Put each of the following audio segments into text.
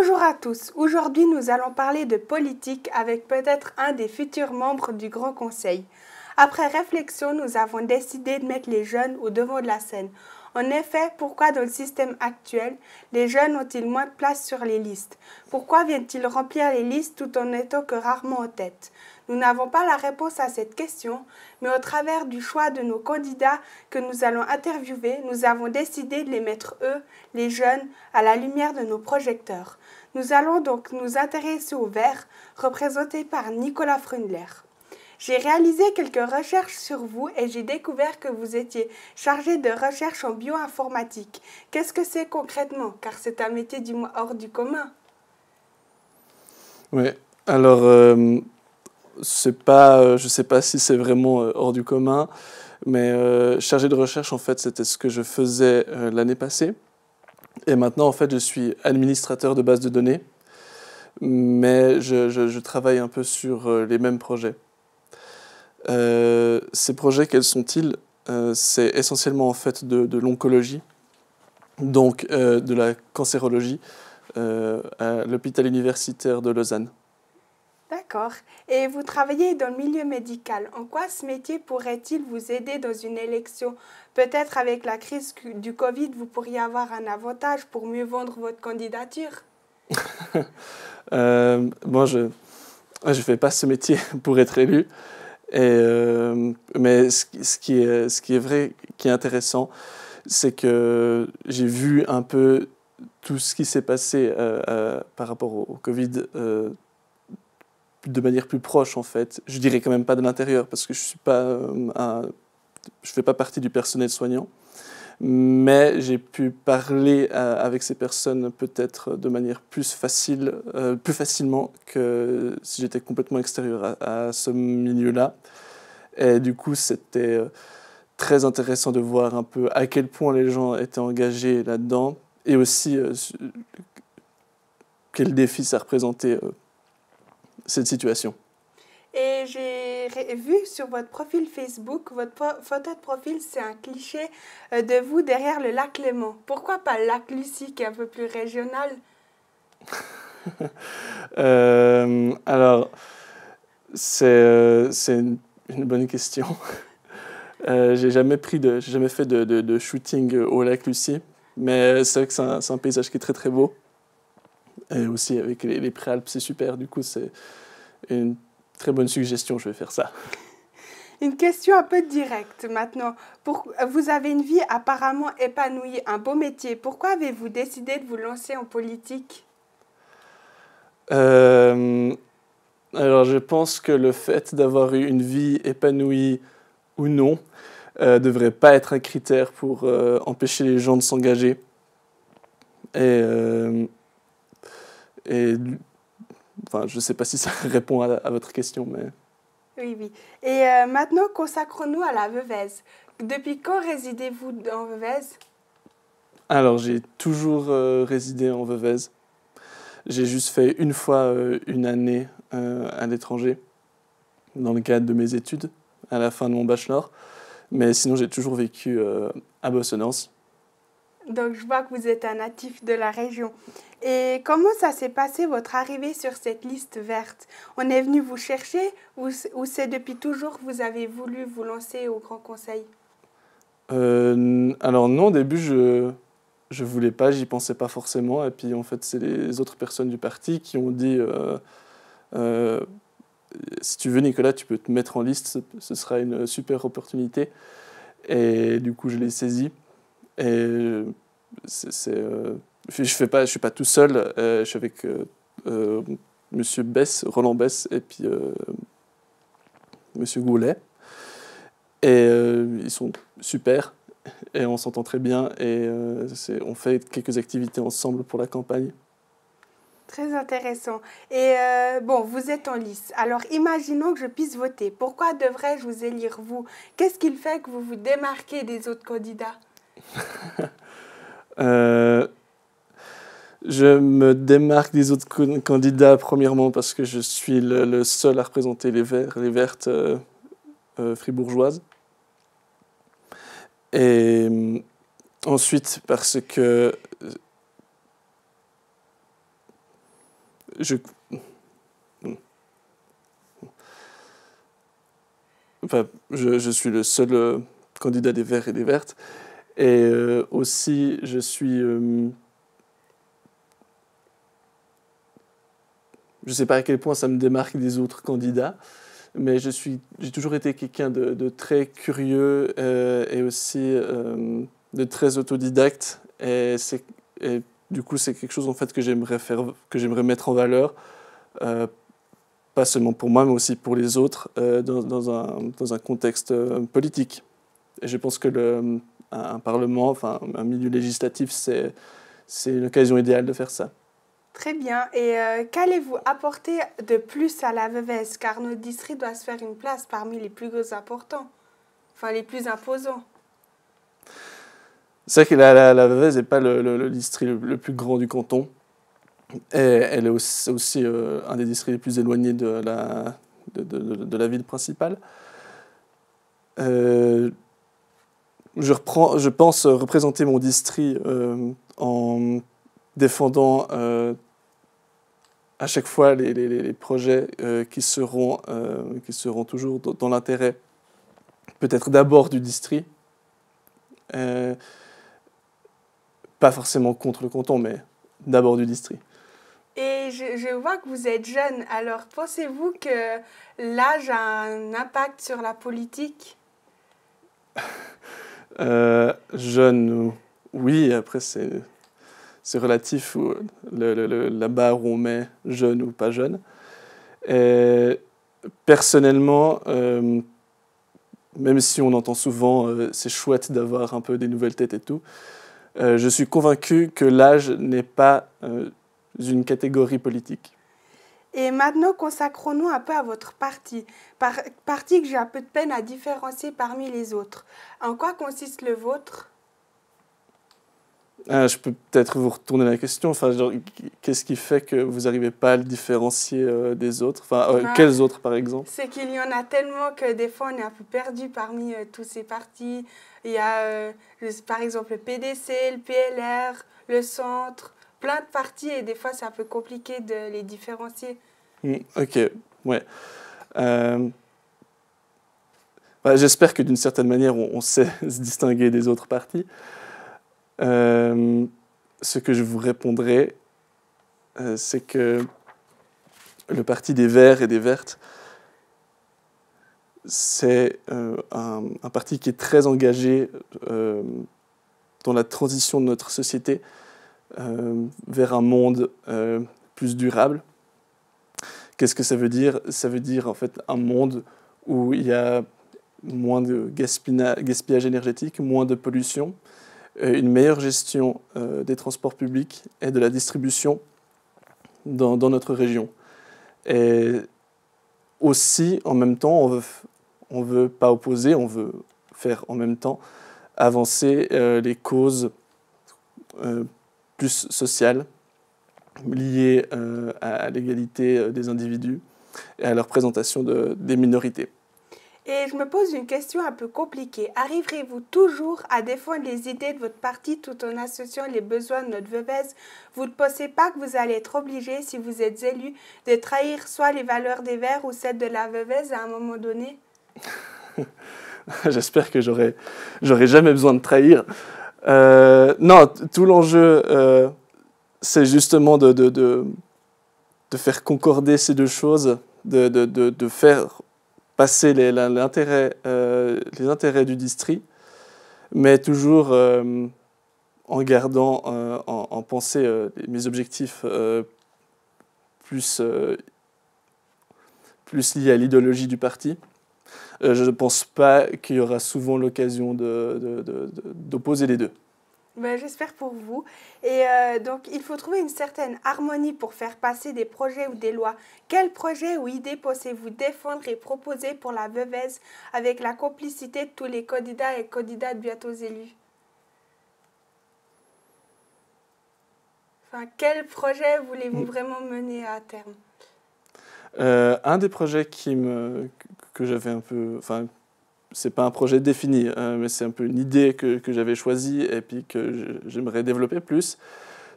Bonjour à tous, aujourd'hui nous allons parler de politique avec peut-être un des futurs membres du Grand Conseil. Après réflexion, nous avons décidé de mettre les jeunes au devant de la scène. En effet, pourquoi dans le système actuel, les jeunes ont-ils moins de place sur les listes? Pourquoi viennent-ils remplir les listes tout en n'étant que rarement en tête? Nous n'avons pas la réponse à cette question, mais au travers du choix de nos candidats que nous allons interviewer, nous avons décidé de les mettre, eux, les jeunes, à la lumière de nos projecteurs. Nous allons donc nous intéresser aux Verts, représentés par Nicolas Frundler. J'ai réalisé quelques recherches sur vous et j'ai découvert que vous étiez chargé de recherche en bioinformatique. Qu'est-ce que c'est concrètement? Car c'est un métier du moins hors du commun. Oui, alors c'est pas, je sais pas si c'est vraiment hors du commun, mais chargé de recherche, en fait, c'était ce que je faisais l'année passée. Et maintenant, en fait, je suis administrateur de base de données, mais je travaille un peu sur les mêmes projets. Ces projets, quels sont-ils? C'est essentiellement en fait de l'oncologie, donc de la cancérologie à l'hôpital universitaire de Lausanne. D'accord. Et vous travaillez dans le milieu médical. En quoi ce métier pourrait-il vous aider dans une élection? Peut-être avec la crise du Covid, vous pourriez avoir un avantage pour mieux vendre votre candidature. Moi, je fais pas ce métier pour être élu. Mais ce qui est vrai, qui est intéressant, c'est que j'ai vu un peu tout ce qui s'est passé par rapport au Covid de manière plus proche, en fait. Je dirais quand même pas de l'intérieur, parce que je suis pas je fais pas partie du personnel soignant. Mais j'ai pu parler avec ces personnes peut-être de manière plus facilement que si j'étais complètement extérieur à ce milieu-là. Et du coup, c'était très intéressant de voir un peu à quel point les gens étaient engagés là-dedans et aussi quel défi ça représentait cette situation. Et j'ai vu sur votre profil Facebook, votre photo de profil, c'est un cliché de vous derrière le lac Léman. Pourquoi pas le lac Lucie, qui est un peu plus régional? Alors, c'est une bonne question. J'ai jamais fait de shooting au lac Lucie, mais c'est vrai que c'est un paysage qui est très très beau. Et aussi avec les préalpes, c'est super. Du coup, c'est une très bonne suggestion, je vais faire ça. Une question un peu directe maintenant. Vous avez une vie apparemment épanouie, un beau métier. Pourquoi avez-vous décidé de vous lancer en politique? Euh, alors, je pense que le fait d'avoir eu une vie épanouie ou non devrait pas être un critère pour empêcher les gens de s'engager. Et, euh, et enfin, je sais pas si ça répond à votre question, mais... Oui, oui. Et maintenant, consacrons-nous à la Veuvez. Depuis quand résidez-vous en Veuvez? Alors, j'ai toujours résidé en Veuvez. J'ai juste fait une fois une année à l'étranger, dans le cadre de mes études, à la fin de mon bachelor. Mais sinon, j'ai toujours vécu à Bossonance. Donc, je vois que vous êtes un natif de la région. Et comment ça s'est passé votre arrivée sur cette liste verte? On est venu vous chercher ou c'est depuis toujours que vous avez voulu vous lancer au Grand Conseil? Alors non, au début, je voulais pas, j'y pensais pas forcément. Et puis en fait, c'est les autres personnes du parti qui ont dit euh, si tu veux, Nicolas, tu peux te mettre en liste, ce sera une super opportunité. Et du coup, je l'ai saisi. Et je suis pas tout seul. Je suis avec Monsieur Bess, Roland Bess, et puis Monsieur Goulet. Et ils sont super. Et on s'entend très bien. Et on fait quelques activités ensemble pour la campagne. Très intéressant. Et bon, vous êtes en lice. Alors, imaginons que je puisse voter. Pourquoi devrais-je vous élire, vous? Qu'est-ce qui fait que vous vous démarquez des autres candidats? Euh, je me démarque des autres candidats, premièrement, parce que je suis le seul à représenter les Vertes fribourgeoises. Et ensuite, parce que je, enfin, je suis le seul candidat des Verts et des Vertes. Et aussi, je suis... je ne sais pas à quel point ça me démarque des autres candidats, mais j'ai toujours été quelqu'un de très curieux et aussi de très autodidacte. Et du coup, c'est quelque chose en fait que j'aimerais mettre en valeur, euh, pas seulement pour moi, mais aussi pour les autres, dans un contexte politique. Et je pense que un parlement, enfin un milieu législatif, c'est une occasion idéale de faire ça. Très bien. Et qu'allez-vous apporter de plus à la Veuvez? Car notre district doit se faire une place parmi les plus importants, enfin les plus imposants. C'est vrai que la Veuvez n'est pas le district le plus grand du canton. Et elle est aussi un des districts les plus éloignés de la ville principale. Je pense représenter mon district en défendant à chaque fois les projets qui seront toujours dans l'intérêt, peut-être d'abord du district, pas forcément contre le canton, mais d'abord du district. Et je vois que vous êtes jeune, alors pensez-vous que l'âge a un impact sur la politique? Jeune, oui, après c'est relatif la barre où on met jeune ou pas jeune. Et personnellement, même si on entend souvent c'est chouette d'avoir un peu des nouvelles têtes et tout, je suis convaincu que l'âge n'est pas une catégorie politique. Et maintenant, consacrons-nous un peu à votre parti. Parti que j'ai un peu de peine à différencier parmi les autres. En quoi consiste le vôtre? Je peux peut-être vous retourner la question. Enfin, genre, qu'est-ce qui fait que vous n'arrivez pas à le différencier des autres? Enfin, quels autres, par exemple? C'est qu'il y en a tellement que des fois, on est un peu perdu parmi tous ces partis. Il y a, par exemple, le PDC, le PLR, le Centre, plein de partis et des fois, c'est un peu compliqué de les différencier. Ok, ouais. J'espère que d'une certaine manière, on sait se distinguer des autres partis. Ce que je vous répondrai, c'est que le parti des Verts et des Vertes, c'est un parti qui est très engagé dans la transition de notre société vers un monde plus durable. Qu'est-ce que ça veut dire? Ça veut dire en fait un monde où il y a moins de gaspillage énergétique, moins de pollution, une meilleure gestion des transports publics et de la distribution dans notre région. Et aussi, en même temps, on veut pas opposer, on veut faire en même temps avancer les causes plus sociales liées à l'égalité des individus et à la représentation des minorités. Et je me pose une question un peu compliquée. Arriverez-vous toujours à défendre les idées de votre parti tout en associant les besoins de notre Veuvez? Vous ne pensez pas que vous allez être obligé, si vous êtes élu, de trahir soit les valeurs des Verts ou celles de la Veuvez à un moment donné? J'espère que j'aurai jamais besoin de trahir. Non, tout l'enjeu, c'est justement de faire concorder ces deux choses, de faire passer les intérêts du district, mais toujours en gardant en pensée mes objectifs plus liés à l'idéologie du parti. Je ne pense pas qu'il y aura souvent l'occasion d'opposer les deux. Ben, j'espère pour vous. Et donc, il faut trouver une certaine harmonie pour faire passer des projets ou des lois. Quels projets ou idées pensez-vous défendre et proposer pour la Veuvez avec la complicité de tous les candidats et candidates bientôt élus? Enfin, quel projet voulez-vous vraiment mener à terme? Un des projets que j'avais un peu... Enfin, c'est pas un projet défini, mais c'est un peu une idée que j'avais choisie et puis que j'aimerais développer plus.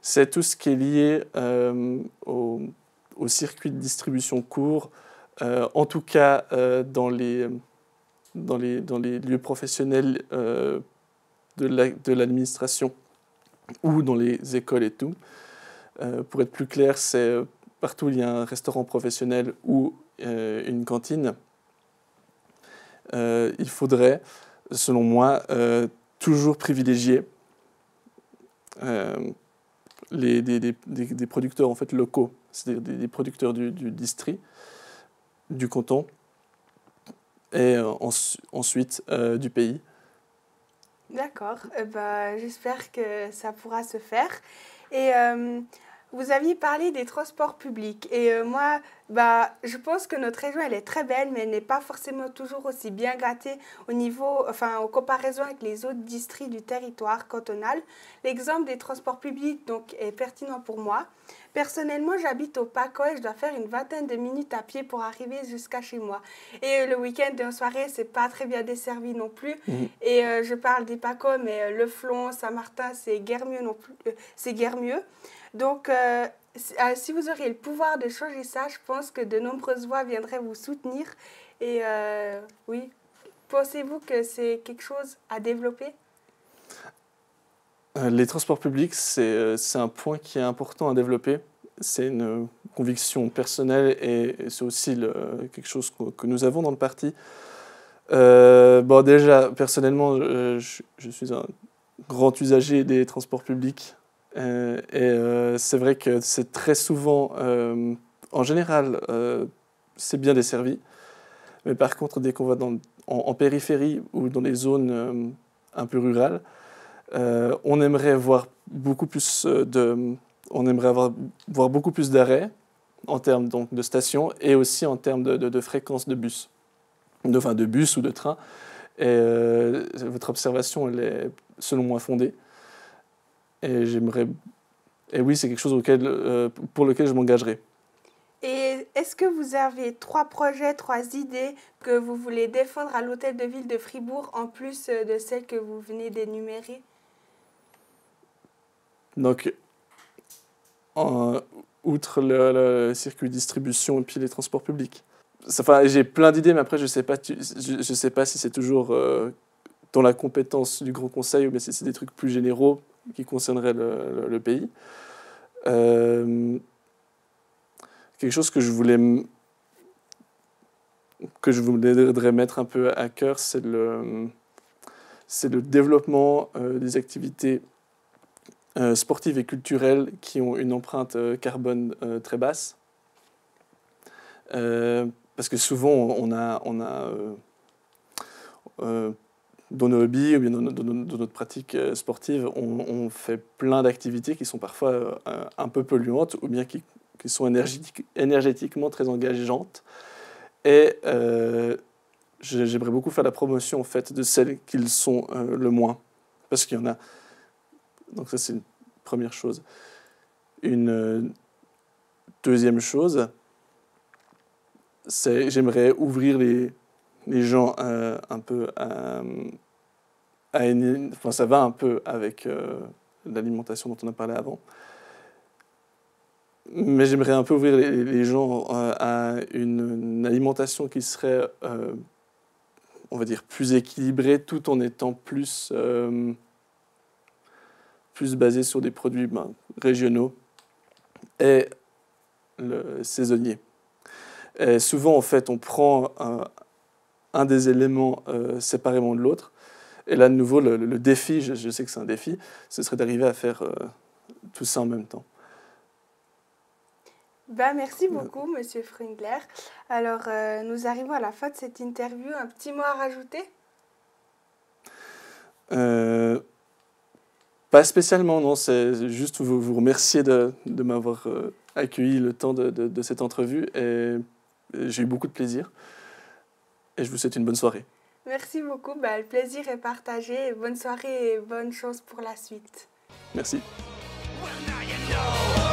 C'est tout ce qui est lié au circuit de distribution court, en tout cas dans les lieux professionnels de l'administration ou dans les écoles et tout. Pour être plus clair, c'est partout où il y a un restaurant professionnel ou une cantine. Il faudrait, selon moi, toujours privilégier des producteurs en fait, locaux, c'est-à-dire des producteurs du district, du canton, et ensuite du pays. D'accord, j'espère que ça pourra se faire. Et vous aviez parlé des transports publics. Et moi, je pense que notre région, elle est très belle, mais elle n'est pas forcément toujours aussi bien gâtée en comparaison avec les autres districts du territoire cantonal. L'exemple des transports publics donc, est pertinent pour moi. Personnellement, j'habite au Paco et je dois faire une vingtaine de minutes à pied pour arriver jusqu'à chez moi. Et le week-end et en soirée, c'est pas très bien desservi non plus. Et je parle des Paco, mais Le Flon, Saint-Martin, c'est guère mieux non plus. C'est guère mieux. Donc, si vous auriez le pouvoir de changer ça, je pense que de nombreuses voix viendraient vous soutenir. Et oui, pensez-vous que c'est quelque chose à développer ? Les transports publics, c'est un point qui est important à développer. C'est une conviction personnelle et c'est aussi quelque chose que nous avons dans le parti. Déjà, personnellement, je suis un grand usager des transports publics. C'est vrai que c'est très souvent, en général, c'est bien desservi. Mais par contre, dès qu'on va en périphérie ou dans les zones un peu rurales, on aimerait voir beaucoup plus voir beaucoup plus d'arrêts en termes donc, de stations et aussi en termes de fréquence de bus, de bus ou de train. Et votre observation, elle est selon moi fondée. Et oui, c'est quelque chose pour lequel je m'engagerai. Et est-ce que vous avez 3 projets, 3 idées que vous voulez défendre à l'hôtel de ville de Fribourg en plus de celles que vous venez d'énumérer ? Donc, outre le circuit de distribution et puis les transports publics. J'ai plein d'idées, mais après, je sais pas si c'est toujours dans la compétence du Grand Conseil ou bien si c'est des trucs plus généraux qui concerneraient le pays. Quelque chose que je voudrais mettre un peu à cœur, c'est le développement des activités sportives et culturelles qui ont une empreinte carbone très basse. Parce que souvent, on a dans nos hobbies ou bien dans notre pratique sportive, on fait plein d'activités qui sont parfois un peu polluantes ou bien qui sont énergétiquement très engageantes. Et j'aimerais beaucoup faire la promotion en fait, de celles qui le sont le moins. Parce qu'il y en a. Donc ça, c'est une première chose. Une deuxième chose, c'est j'aimerais ouvrir les gens un peu ça va un peu avec l'alimentation dont on a parlé avant. Mais j'aimerais un peu ouvrir les gens à une alimentation qui serait, on va dire, plus équilibrée, tout en étant plus basée sur des produits régionaux et saisonniers. Et souvent, en fait, on prend un des éléments séparément de l'autre. Et là, de nouveau, le défi, je sais que c'est un défi, ce serait d'arriver à faire tout ça en même temps. Merci beaucoup, Monsieur Frungler. Alors, nous arrivons à la fin de cette interview. Un petit mot à rajouter ? Pas spécialement, non. C'est juste vous remercier de m'avoir accueilli le temps de cette entrevue. Et j'ai eu beaucoup de plaisir. Et je vous souhaite une bonne soirée. Merci beaucoup. Le plaisir est partagé. Bonne soirée et bonne chance pour la suite. Merci. Well, now you know.